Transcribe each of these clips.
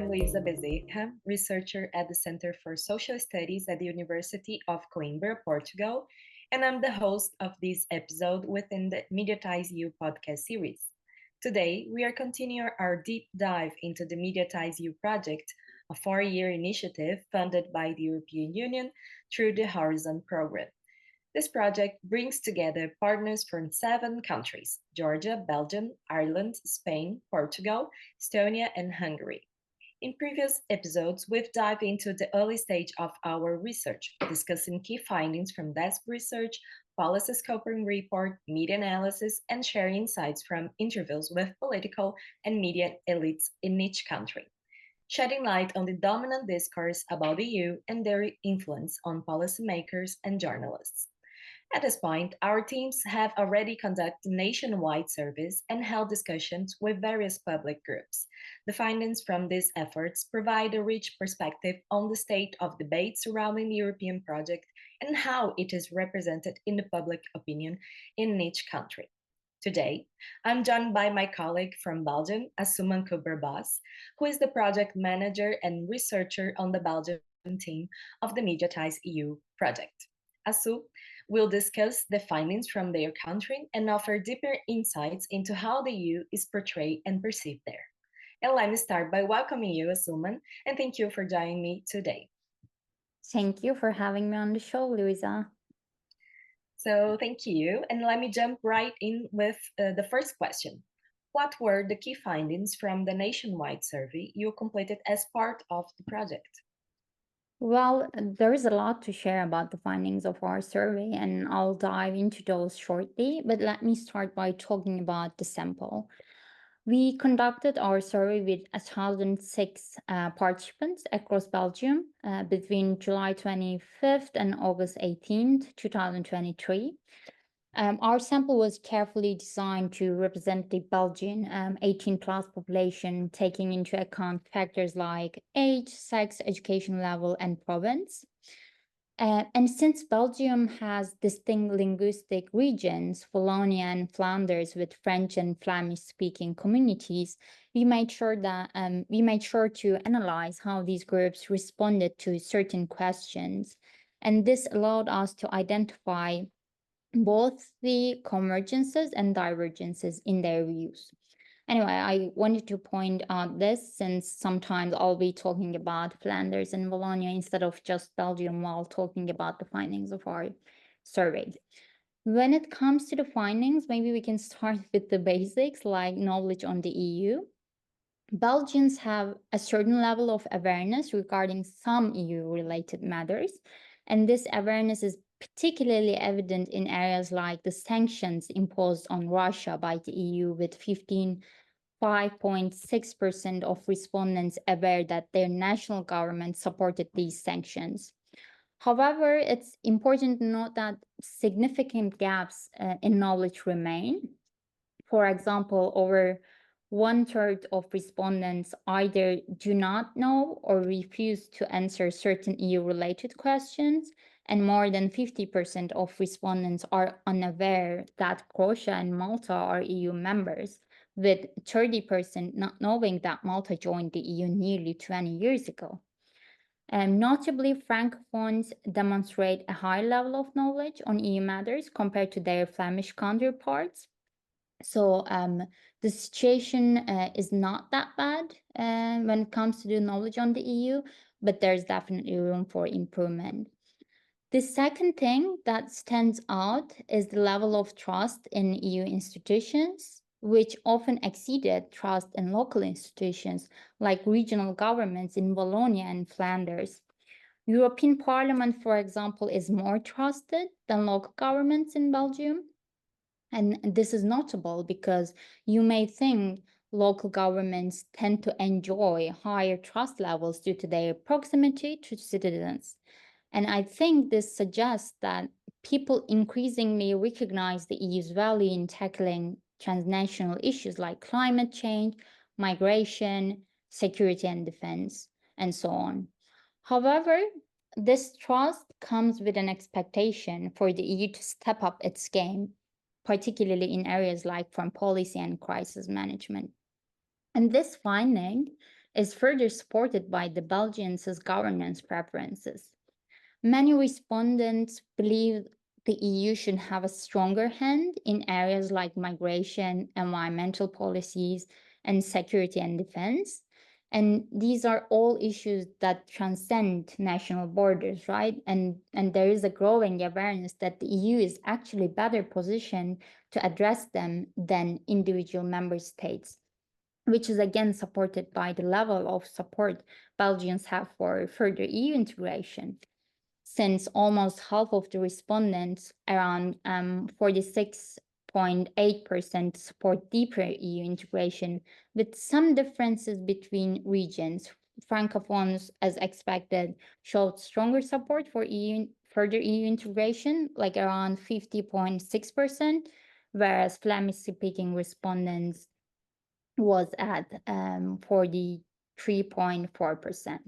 Luiza Bezerra, researcher at the Center for Social Studies at the University of Coimbra, Portugal, and I'm the host of this episode within the MEDIATIZED EU podcast series. Today, we are continuing our deep dive into the MEDIATIZED EU project, a 4-year initiative funded by the European Union through the Horizon program. This project brings together partners from 7 countries: Georgia, Belgium, Ireland, Spain, Portugal, Estonia, and Hungary. In previous episodes, we've dived into the early stage of our research, discussing key findings from desk research, policy scoping report, media analysis, and sharing insights from interviews with political and media elites in each country, shedding light on the dominant discourse about the EU and their influence on policymakers and journalists. At this point, our teams have already conducted nationwide surveys and held discussions with various public groups. The findings from these efforts provide a rich perspective on the state of debate surrounding the European project and how it is represented in the public opinion in each country. Today, I'm joined by my colleague from Belgium, Asuman Kubra, who is the project manager and researcher on the Belgian team of the MEDIATIZED EU project. Asu will discuss the findings from their country and offer deeper insights into how the EU is portrayed and perceived there. And let me start by welcoming you, Asuman, and thank you for joining me today. Thank you for having me on the show, Luiza. So thank you, and let me jump right in with the first question. What were the key findings from the nationwide survey you completed as part of the project? Well, there is a lot to share about the findings of our survey, and I'll dive into those shortly. But let me start by talking about the sample. We conducted our survey with 1,006 participants across Belgium between July 25th and August 18th, 2023. Our sample was carefully designed to represent the Belgian 18 plus population, taking into account factors like age, sex, education level, and province. And since Belgium has distinct linguistic regions, Wallonia and Flanders, with French and Flemish speaking communities, we made sure to analyze how these groups responded to certain questions. And this allowed us to identify both the convergences and divergences in their views. Anyway, I wanted to point out this since sometimes I'll be talking about Flanders and Wallonia instead of just Belgium while talking about the findings of our survey. When it comes to the findings, maybe we can start with the basics like knowledge on the EU. Belgians have a certain level of awareness regarding some EU-related matters, and this awareness is particularly evident in areas like the sanctions imposed on Russia by the EU, with 5.6% of respondents aware that their national government supported these sanctions. However, it's important to note that significant gaps in knowledge remain. For example, over 1/3 of respondents either do not know or refuse to answer certain EU-related questions, and more than 50% of respondents are unaware that Croatia and Malta are EU members, with 30% not knowing that Malta joined the EU nearly 20 years ago. Notably, Francophones demonstrate a high level of knowledge on EU matters compared to their Flemish counterparts. So the situation is not that bad when it comes to the knowledge on the EU, but there's definitely room for improvement. The second thing that stands out is the level of trust in EU institutions, which often exceeded trust in local institutions like regional governments in Wallonia and Flanders. European Parliament, for example, is more trusted than local governments in Belgium. And this is notable because you may think local governments tend to enjoy higher trust levels due to their proximity to citizens. And I think this suggests that people increasingly recognize the EU's value in tackling transnational issues like climate change, migration, security and defense, and so on. However, this trust comes with an expectation for the EU to step up its game, particularly in areas like foreign policy and crisis management. And this finding is further supported by the Belgians' governance preferences. Many respondents believe the EU should have a stronger hand in areas like migration, environmental policies, and security and defense. And these are all issues that transcend national borders, right? And there is a growing awareness that the EU is actually better positioned to address them than individual member states, which is again supported by the level of support Belgians have for further EU integration, since almost half of the respondents, around 46.8%, support deeper EU integration, with some differences between regions. Francophones, as expected, showed stronger support for further EU integration, like around 50.6%, whereas Flemish-speaking respondents was at 43.4%.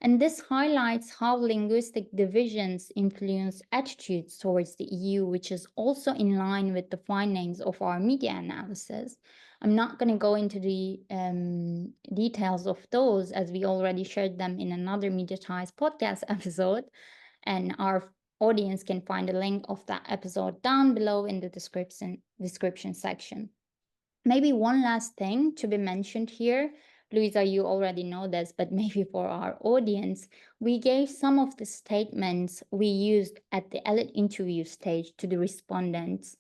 And this highlights how linguistic divisions influence attitudes towards the EU, which is also in line with the findings of our media analysis. I'm not going to go into the details of those, as we already shared them in another Mediatized podcast episode, and our audience can find a link of that episode down below in the description section. Maybe one last thing to be mentioned here, Luiza, you already know this, but maybe for our audience, we gave some of the statements we used at the elite interview stage to the respondents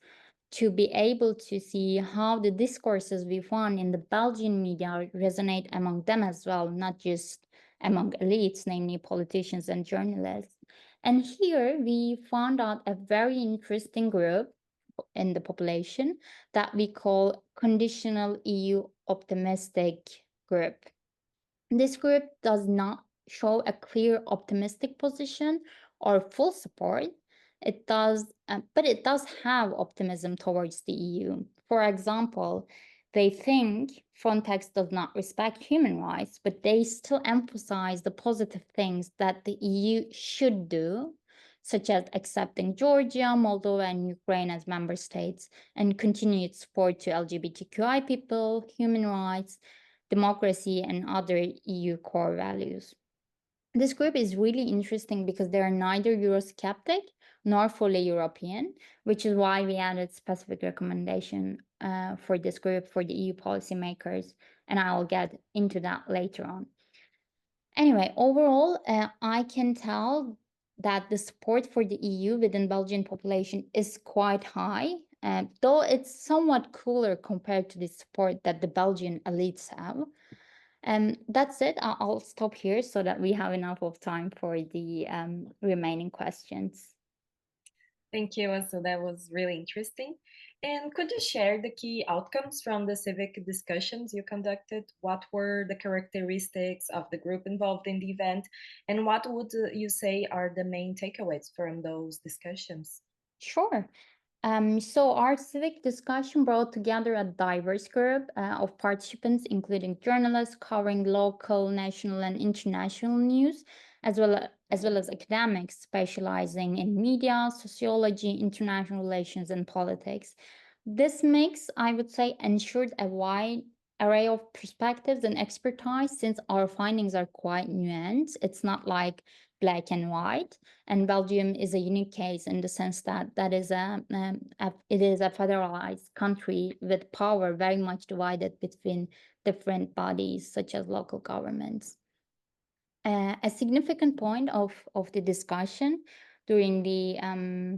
to be able to see how the discourses we found in the Belgian media resonate among them as well, not just among elites, namely politicians and journalists. And here we found out a very interesting group in the population that we call conditional EU optimistic group. This group does not show a clear optimistic position or full support. It does, but it does have optimism towards the EU. For example, they think Frontex does not respect human rights, but they still emphasize the positive things that the EU should do, such as accepting Georgia, Moldova, and Ukraine as member states, and continued support to LGBTQI people, human rights, democracy, and other EU core values. This group is really interesting because they are neither Eurosceptic nor fully European, which is why we added specific recommendation for this group for the EU policymakers, and I'll get into that later on. Anyway, overall, I can tell that the support for the EU within Belgian population is quite high, though it's somewhat cooler compared to the support that the Belgian elites have. And that's it. I'll stop here so that we have enough of time for the remaining questions. Thank you. So that was really interesting. And could you share the key outcomes from the civic discussions you conducted? What were the characteristics of the group involved in the event? And what would you say are the main takeaways from those discussions? Sure. So our civic discussion brought together a diverse group of participants, including journalists covering local, national, and international news, as well as academics specializing in media, sociology, international relations, and politics. This mix, I would say, ensured a wide array of perspectives and expertise, since our findings are quite nuanced. It's not like black and white. And Belgium is a unique case in the sense that it is a federalized country with power very much divided between different bodies, such as local governments. A significant point of the discussion during the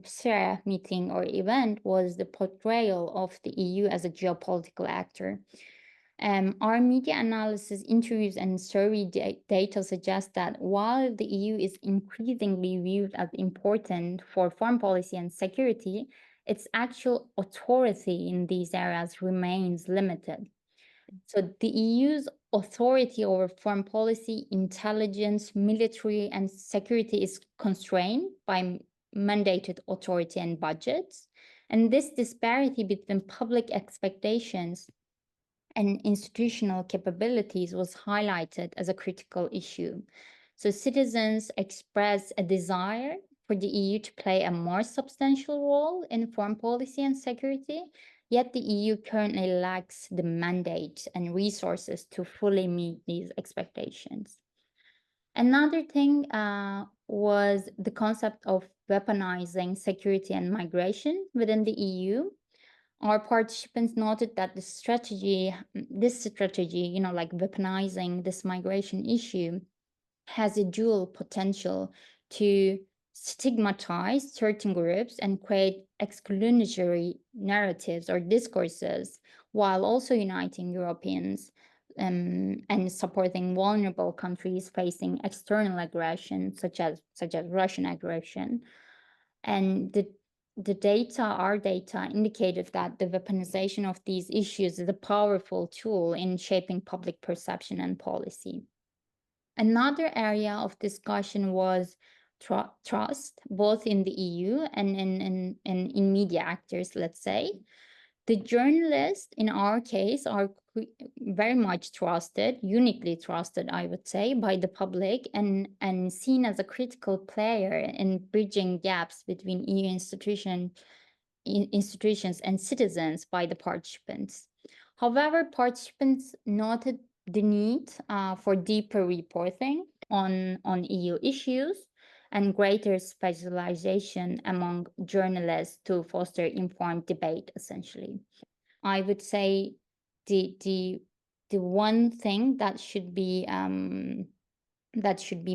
SERA meeting or event was the portrayal of the EU as a geopolitical actor. Our media analysis, interviews, and survey data suggest that while the EU is increasingly viewed as important for foreign policy and security, its actual authority in these areas remains limited. So the EU's authority over foreign policy, intelligence, military, and security is constrained by mandated authority and budgets. And this disparity between public expectations and institutional capabilities was highlighted as a critical issue. So citizens expressed a desire for the EU to play a more substantial role in foreign policy and security, and this Yet the EU currently lacks the mandate and resources to fully meet these expectations. Another thing was the concept of weaponizing security and migration within the EU. Our participants noted that this strategy, like weaponizing this migration issue, has a dual potential to stigmatize certain groups and create exclusionary narratives or discourses, while also uniting Europeans and supporting vulnerable countries facing external aggression, such as Russian aggression. And our data indicated that the weaponization of these issues is a powerful tool in shaping public perception and policy. Another area of discussion was trust, both in the EU and in media actors, let's say. The journalists, in our case, are very much trusted, uniquely trusted, I would say, by the public and seen as a critical player in bridging gaps between EU institutions and citizens by the participants. However, participants noted the need for deeper reporting on EU issues and greater specialization among journalists to foster informed debate, essentially. I would say the one thing that should be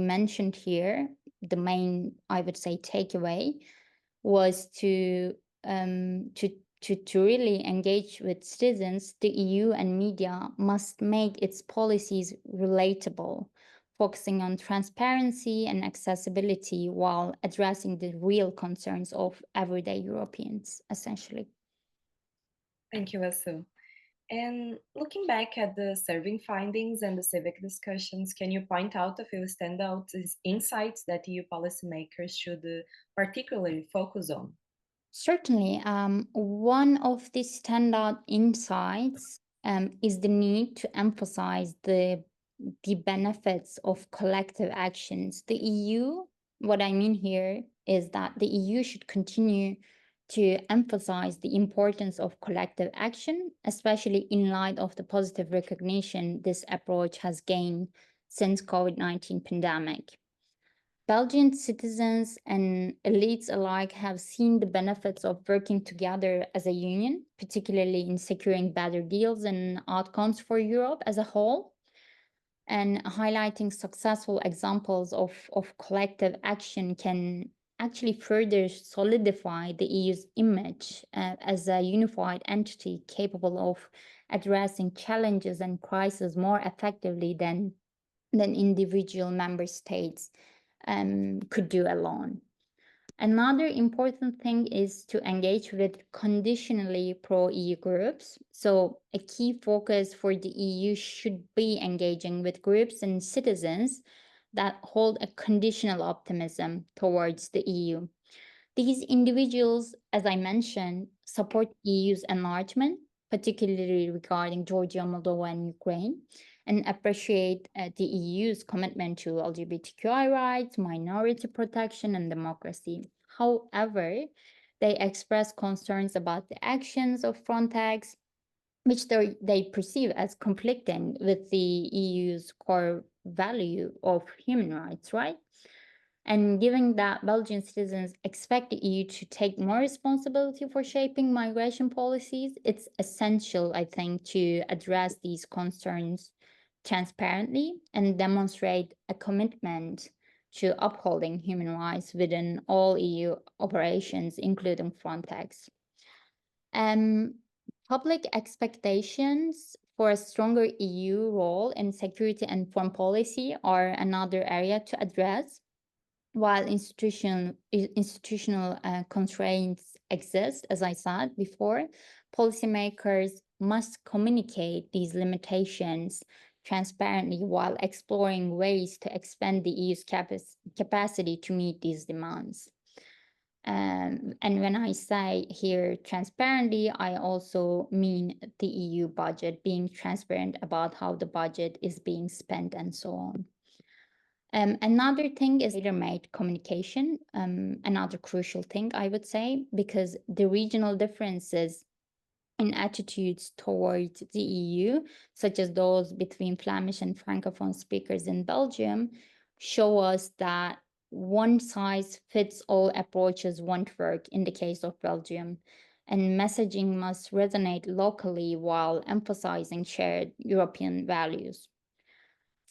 mentioned here, the main, I would say, takeaway was to really engage with citizens. The EU and media must make its policies relatable, focusing on transparency and accessibility while addressing the real concerns of everyday Europeans, essentially. Thank you, Asu. And looking back at the survey findings and the civic discussions, can you point out a few standout insights that EU policymakers should particularly focus on? Certainly. One of the standout insights is the need to emphasize the benefits of collective actions. The EU, what I mean here is that the EU should continue to emphasize the importance of collective action, especially in light of the positive recognition this approach has gained since COVID-19 pandemic. Belgian citizens and elites alike have seen the benefits of working together as a union, particularly in securing better deals and outcomes for Europe as a whole, and highlighting successful examples of collective action can actually further solidify the EU's image as a unified entity capable of addressing challenges and crises more effectively than individual member states could do alone. Another important thing is to engage with conditionally pro-EU groups. So a key focus for the EU should be engaging with groups and citizens that hold a conditional optimism towards the EU. These individuals, as I mentioned, support EU's enlargement, particularly regarding Georgia, Moldova, and Ukraine, and appreciate the EU's commitment to LGBTQI rights, minority protection, and democracy. However, they express concerns about the actions of Frontex, which they perceive as conflicting with the EU's core value of human rights, right? And given that Belgian citizens expect the EU to take more responsibility for shaping migration policies, it's essential, I think, to address these concerns transparently and demonstrate a commitment to upholding human rights within all EU operations, including Frontex. Public expectations for a stronger EU role in security and foreign policy are another area to address. While institutional constraints exist, as I said before, policymakers must communicate these limitations transparently while exploring ways to expand the EU's capacity to meet these demands. And when I say here transparently, I also mean the EU budget, being transparent about how the budget is being spent and so on. Another thing is tailor-made communication, another crucial thing, I would say, because the regional differences in attitudes towards the EU, such as those between Flemish and Francophone speakers in Belgium, show us that one size fits all approaches won't work in the case of Belgium, and messaging must resonate locally while emphasizing shared European values.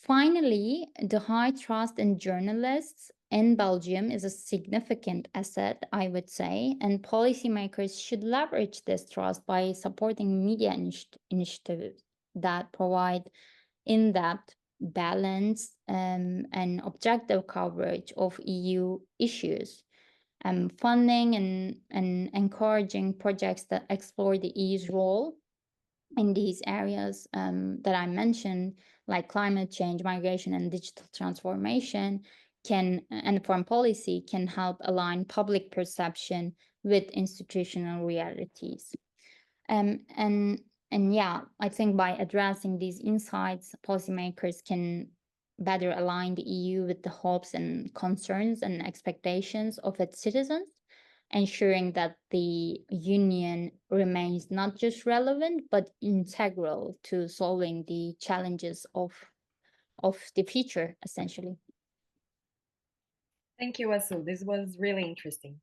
Finally, the high trust in journalists in Belgium is a significant asset, I would say, and policymakers should leverage this trust by supporting media initiatives that provide in depth, balanced, and objective coverage of EU issues. Funding and encouraging projects that explore the EU's role in these areas that I mentioned, like climate change, migration, and digital transformation, and foreign policy can help align public perception with institutional realities. Um, and and yeah, I think by addressing these insights, policymakers can better align the EU with the hopes and concerns and expectations of its citizens, ensuring that the union remains not just relevant but integral to solving the challenges of the future, essentially. Thank you, Asu. This was really interesting.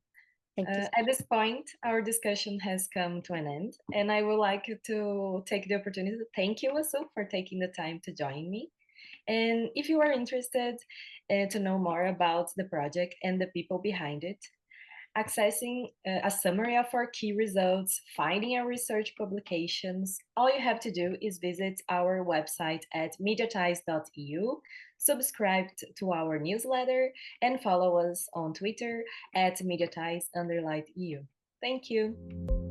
Thank you. At this point, our discussion has come to an end, and I would like to take the opportunity to thank you, Asu, for taking the time to join me. And if you are interested to know more about the project and the people behind it, accessing a summary of our key results, finding our research publications, all you have to do is visit our website at MEDIATIZED EU, subscribe to our newsletter, and follow us on Twitter at MEDIATIZE_EU. Thank you.